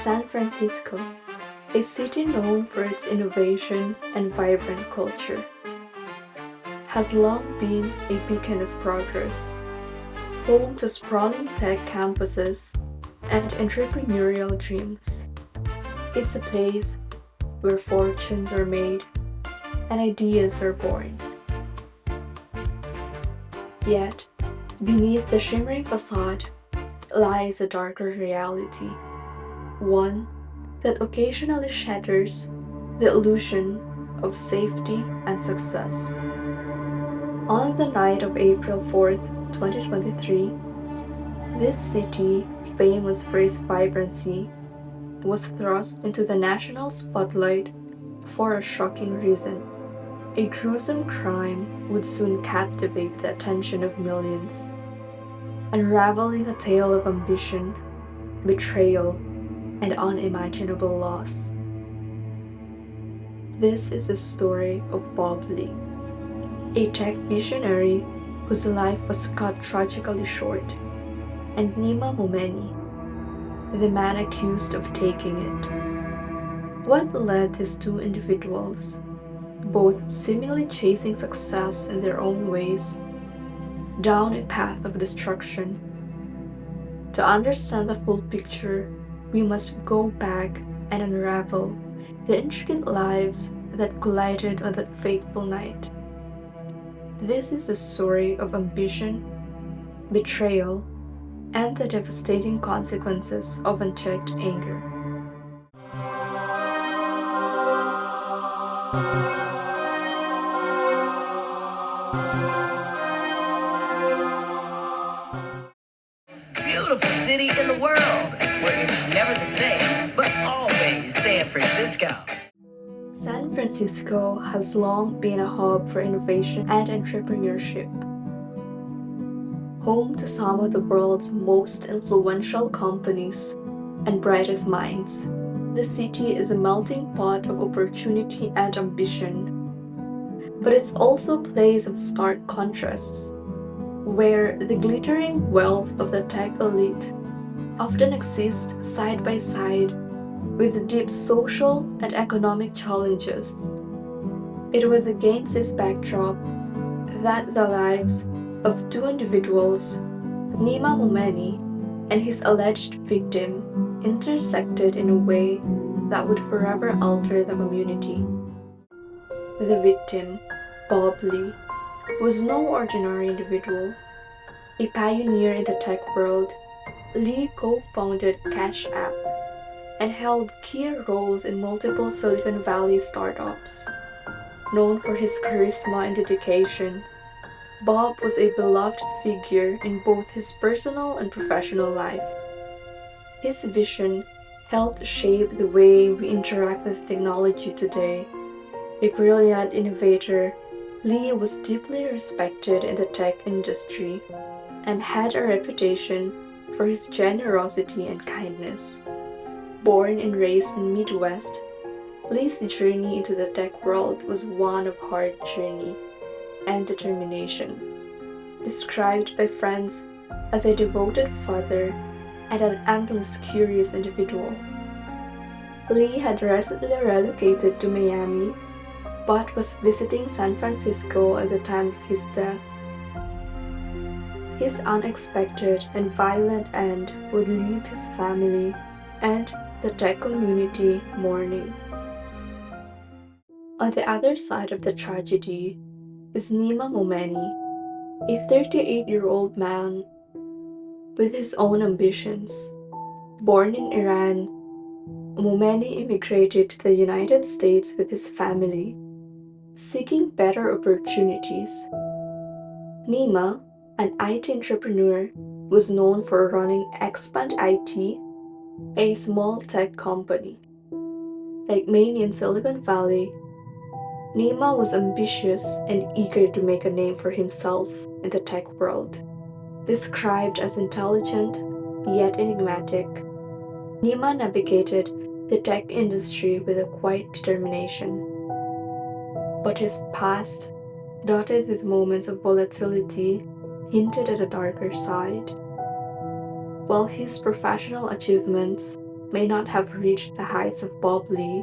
San Francisco, a city known for its innovation and vibrant culture, has long been a beacon of progress, home to sprawling tech campuses and entrepreneurial dreams. It's a place where fortunes are made and ideas are born. Yet, beneath the shimmering facade lies a darker reality, one that occasionally shatters the illusion of safety and success. On the night of April 4th, 2023, this city, famous for its vibrancy, was thrust into the national spotlight for a shocking reason. A gruesome crime would soon captivate the attention of millions, unraveling a tale of ambition, betrayal, and unimaginable loss. This is the story of Bob Lee, a tech visionary whose life was cut tragically short, and Nima Momeni, the man accused of taking it. What led these two individuals, both seemingly chasing success in their own ways, down a path of destruction? To understand the full picture, we must go back and unravel the intricate lives that collided on that fateful night. This is the story of ambition, betrayal, and the devastating consequences of unchecked anger. Beautiful city in the world, where it's never the same, but always San Francisco. San Francisco has long been a hub for innovation and entrepreneurship. Home to some of the world's most influential companies and brightest minds, the city is a melting pot of opportunity and ambition. But it's also a place of stark contrasts, where the glittering wealth of the tech elite often exists side by side with deep social and economic challenges. It was against this backdrop that the lives of two individuals, Nima Momeni and his alleged victim, intersected in a way that would forever alter the community. The victim, Bob Lee, was no ordinary individual. A pioneer in the tech world, Lee co-founded Cash App and held key roles in multiple Silicon Valley startups. Known for his charisma and dedication, Bob was a beloved figure in both his personal and professional life. His vision helped shape the way we interact with technology today. A brilliant innovator, Lee was deeply respected in the tech industry and had a reputation for his generosity and kindness. Born and raised in the Midwest, Lee's journey into the tech world was one of hard journey and determination. Described by friends as a devoted father and an endless curious individual, Lee had recently relocated to Miami but was visiting San Francisco at the time of his death. His unexpected and violent end would leave his family and the tech community mourning. On the other side of the tragedy is Nima Momeni, a 38-year-old man with his own ambitions. Born in Iran, Momeni immigrated to the United States with his family, seeking better opportunities. Nima, an IT entrepreneur, was known for running Expand IT, a small tech company. Like many in Silicon Valley, Nima was ambitious and eager to make a name for himself in the tech world. Described as intelligent yet enigmatic, Nima navigated the tech industry with a quiet determination. But his past, dotted with moments of volatility, hinted at a darker side. While his professional achievements may not have reached the heights of Bob Lee.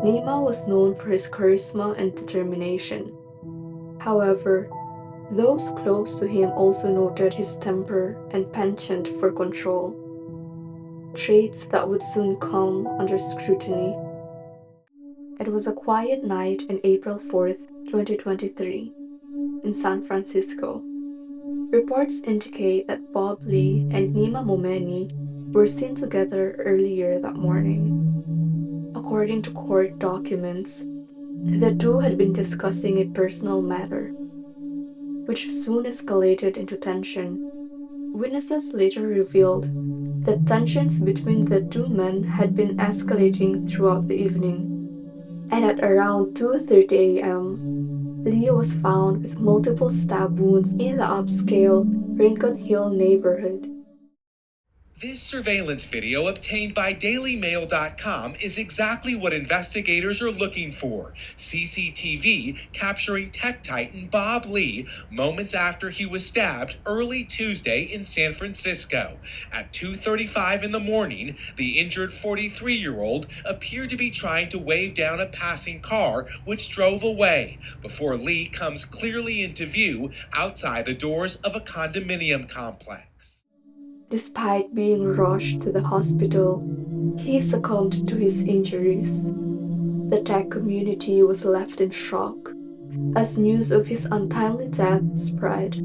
Nima was known for his charisma and determination. However, those close to him also noted his temper and penchant for control, traits that would soon come under scrutiny. It was a quiet night on April 4th, 2023, in San Francisco. Reports indicate that Bob Lee and Nima Momeni were seen together earlier that morning. According to court documents, the two had been discussing a personal matter, which soon escalated into tension. Witnesses later revealed that tensions between the two men had been escalating throughout the evening, and at around 2:30 a.m., Lee was found with multiple stab wounds in the upscale Rincon Hill neighborhood. This surveillance video obtained by DailyMail.com is exactly what investigators are looking for. CCTV capturing tech titan Bob Lee moments after he was stabbed early Tuesday in San Francisco. At 2:35 in the morning, the injured 43-year-old appeared to be trying to wave down a passing car which drove away before Lee comes clearly into view outside the doors of a condominium complex. Despite being rushed to the hospital, he succumbed to his injuries. The tech community was left in shock as news of his untimely death spread.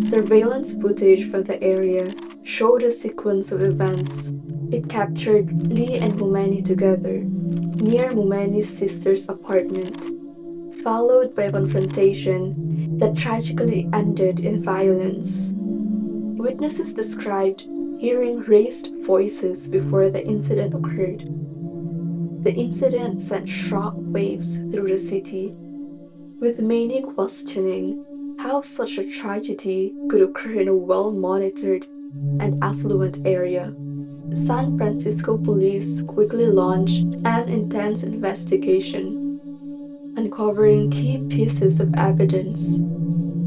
Surveillance footage from the area showed a sequence of events. It captured Lee and Momeni together near Momeni's sister's apartment, followed by a confrontation that tragically ended in violence. Witnesses described hearing raised voices before the incident occurred. The incident sent shock waves through the city, with many questioning how such a tragedy could occur in a well-monitored and affluent area. San Francisco police quickly launched an intense investigation, uncovering key pieces of evidence.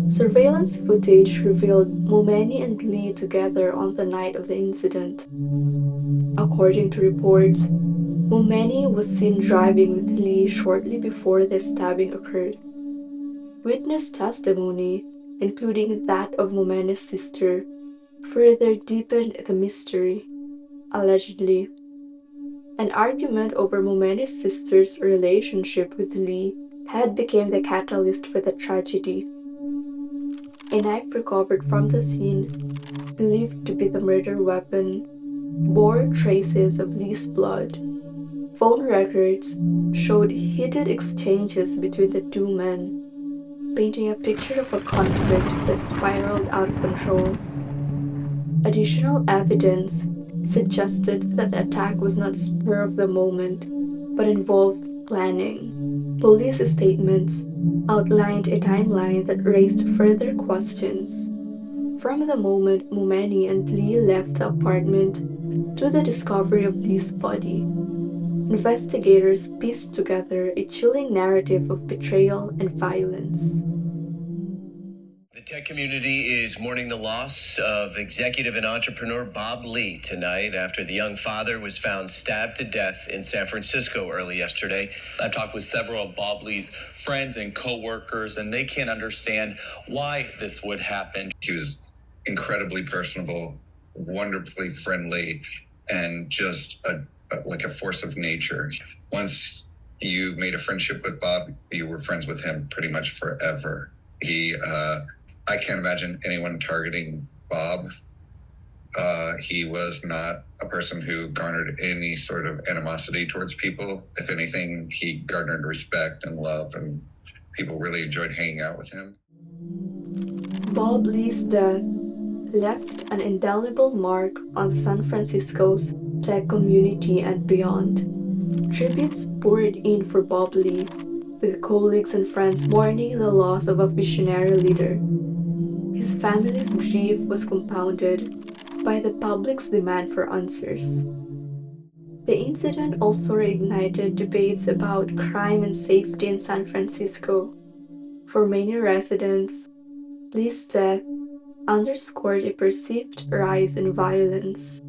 Surveillance footage revealed Momeni and Lee together on the night of the incident. According to reports, Momeni was seen driving with Lee shortly before the stabbing occurred. Witness testimony, including that of Momeni's sister, further deepened the mystery. Allegedly, an argument over Momeni's sister's relationship with Lee had become the catalyst for the tragedy. A knife recovered from the scene, believed to be the murder weapon, bore traces of Lee's blood. Phone records showed heated exchanges between the two men, painting a picture of a conflict that spiraled out of control. Additional evidence suggested that the attack was not spur of the moment, but involved planning. Police statements outlined a timeline that raised further questions. From the moment Momeni and Lee left the apartment to the discovery of Lee's body, investigators pieced together a chilling narrative of betrayal and violence. The tech community is mourning the loss of executive and entrepreneur Bob Lee tonight after the young father was found stabbed to death in San Francisco early yesterday. I talked with several of Bob Lee's friends and co-workers, and they can't understand why this would happen. He was incredibly personable, wonderfully friendly, and just like a force of nature. Once you made a friendship with Bob, you were friends with him pretty much forever. I can't imagine anyone targeting Bob. He was not a person who garnered any sort of animosity towards people. If anything, he garnered respect and love, and people really enjoyed hanging out with him. Bob Lee's death left an indelible mark on San Francisco's tech community and beyond. Tributes poured in for Bob Lee, with colleagues and friends mourning the loss of a visionary leader. His family's grief was compounded by the public's demand for answers. The incident also reignited debates about crime and safety in San Francisco. For many residents, Lee's death underscored a perceived rise in violence.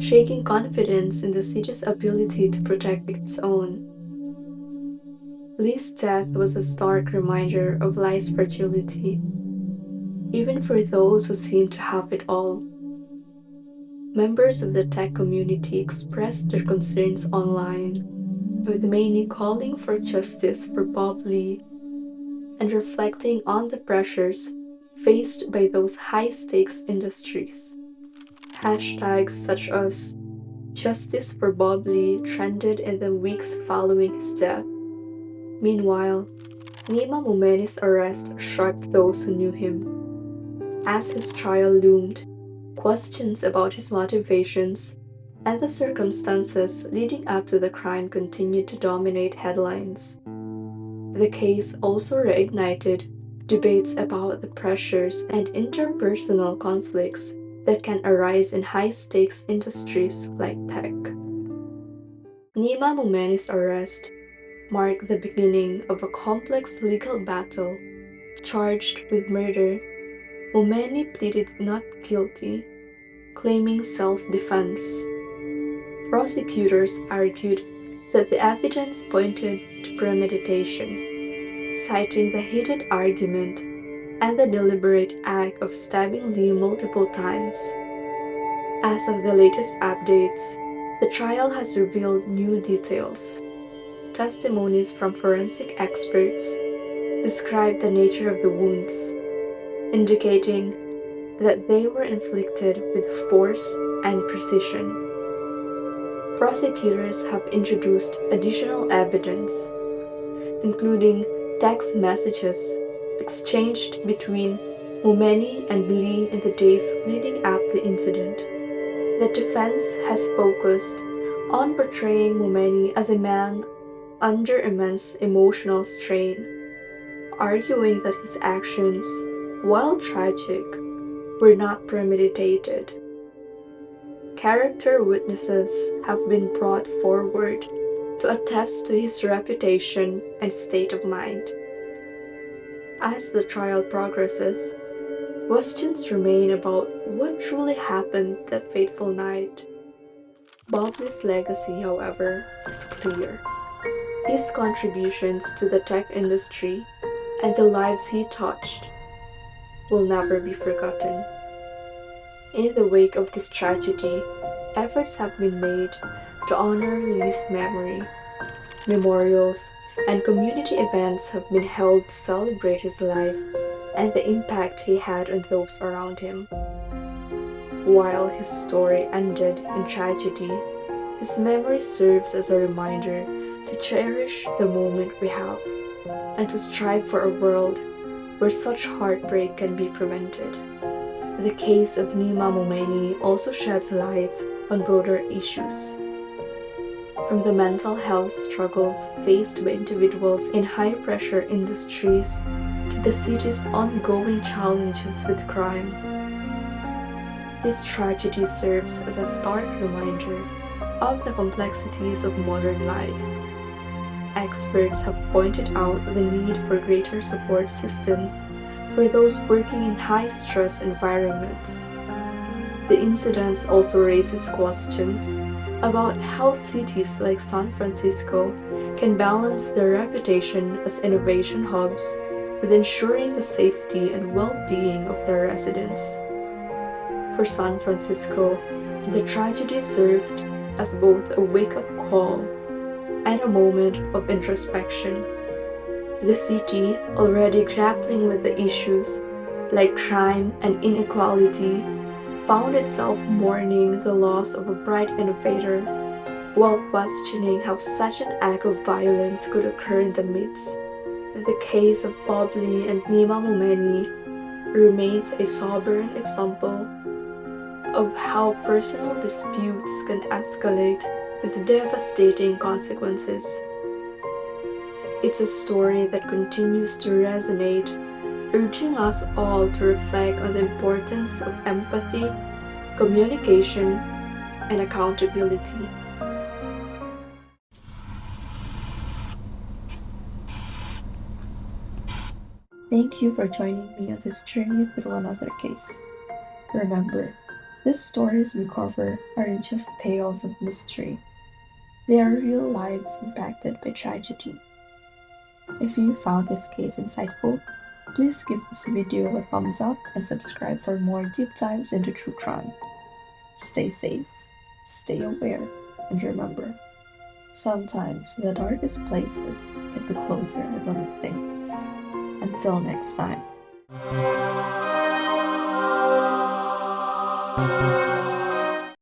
shaking confidence in the city's ability to protect its own. Lee's death was a stark reminder of life's fragility, even for those who seem to have it all. Members of the tech community expressed their concerns online, with many calling for justice for Bob Lee and reflecting on the pressures faced by those high stakes industries. Hashtags such as Justice for Bob Lee trended in the weeks following his death. Meanwhile, Nima Momeni's arrest shocked those who knew him. As his trial loomed, questions about his motivations and the circumstances leading up to the crime continued to dominate headlines. The case also reignited debates about the pressures and interpersonal conflicts that can arise in high-stakes industries like tech. Nima Momeni's arrest marked the beginning of a complex legal battle. Charged with murder, Momeni pleaded not guilty, claiming self-defense. Prosecutors argued that the evidence pointed to premeditation, citing the heated argument and the deliberate act of stabbing Lee multiple times. As of the latest updates, the trial has revealed new details. Testimonies from forensic experts describe the nature of the wounds, indicating that they were inflicted with force and precision. Prosecutors have introduced additional evidence, including text messages exchanged between Momeni and Lee in the days leading up to the incident. The defense has focused on portraying Momeni as a man under immense emotional strain, arguing that his actions, while tragic, were not premeditated. Character witnesses have been brought forward to attest to his reputation and state of mind. As the trial progresses, questions remain about what truly happened that fateful night. Bob Lee's legacy, however, is clear. His contributions to the tech industry and the lives he touched will never be forgotten. In the wake of this tragedy, efforts have been made to honor Lee's memory. Memorials and community events have been held to celebrate his life and the impact he had on those around him. While his story ended in tragedy, his memory serves as a reminder to cherish the moment we have and to strive for a world where such heartbreak can be prevented. The case of Nima Momeni also sheds light on broader issues, from the mental health struggles faced by individuals in high-pressure industries to the city's ongoing challenges with crime. This tragedy serves as a stark reminder of the complexities of modern life. Experts have pointed out the need for greater support systems for those working in high-stress environments. The incident also raises questions about how cities like San Francisco can balance their reputation as innovation hubs with ensuring the safety and well-being of their residents. For San Francisco, the tragedy served as both a wake-up call and a moment of introspection. The city, already grappling with the issues like crime and inequality, found itself mourning the loss of a bright innovator, while questioning how such an act of violence could occur in the midst. The case of Bob Lee and Nima Momeni remains a sobering example of how personal disputes can escalate with devastating consequences. It's a story that continues to resonate, urging us all to reflect on the importance of empathy, communication, and accountability. Thank you for joining me on this journey through another case. Remember, These stories we cover aren't just tales of mystery. They are real lives impacted by tragedy. If you found this case insightful, please give this video a thumbs up and subscribe for more deep dives into true crime. Stay safe, stay aware, and remember, sometimes the darkest places can be closer than we think. Until next time.